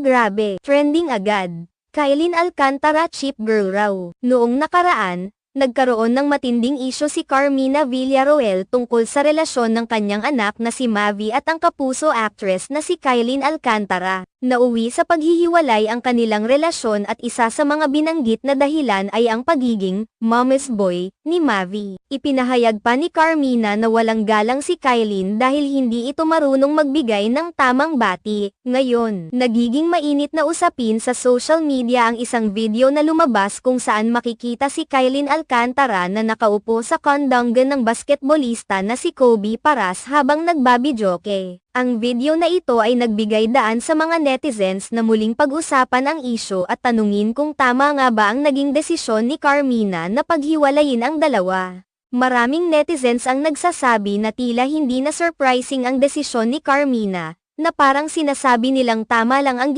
grabe, trending agad. Kylin Alcantara cheap girl raw. Noong nakaraan, nagkaroon ng matinding isyu si Carmina Villarroel tungkol sa relasyon ng kanyang anak na si Mavi at ang kapuso actress na si Kylin Alcantara. Nauwi sa paghihiwalay ang kanilang relasyon at isa sa mga binanggit na dahilan ay ang pagiging mama's boy ni Mavi. Ipinahayag pa ni Carmina na walang galang si Kylin dahil hindi ito marunong magbigay ng tamang bati. Ngayon, nagiging mainit na usapin sa social media ang isang video na lumabas kung saan makikita si Kylin Alcantara na nakaupo sa kondongan ng basketballista na si Kobe Paras habang nagbabidyoke. Ang video na ito ay nagbigay daan sa mga netizens na muling pag-usapan ang isyu at tanungin kung tama nga ba ang naging desisyon ni Carmina na paghiwalayin ang dalawa. Maraming netizens ang nagsasabi na tila hindi na surprising ang desisyon ni Carmina, na parang sinasabi nilang tama lang ang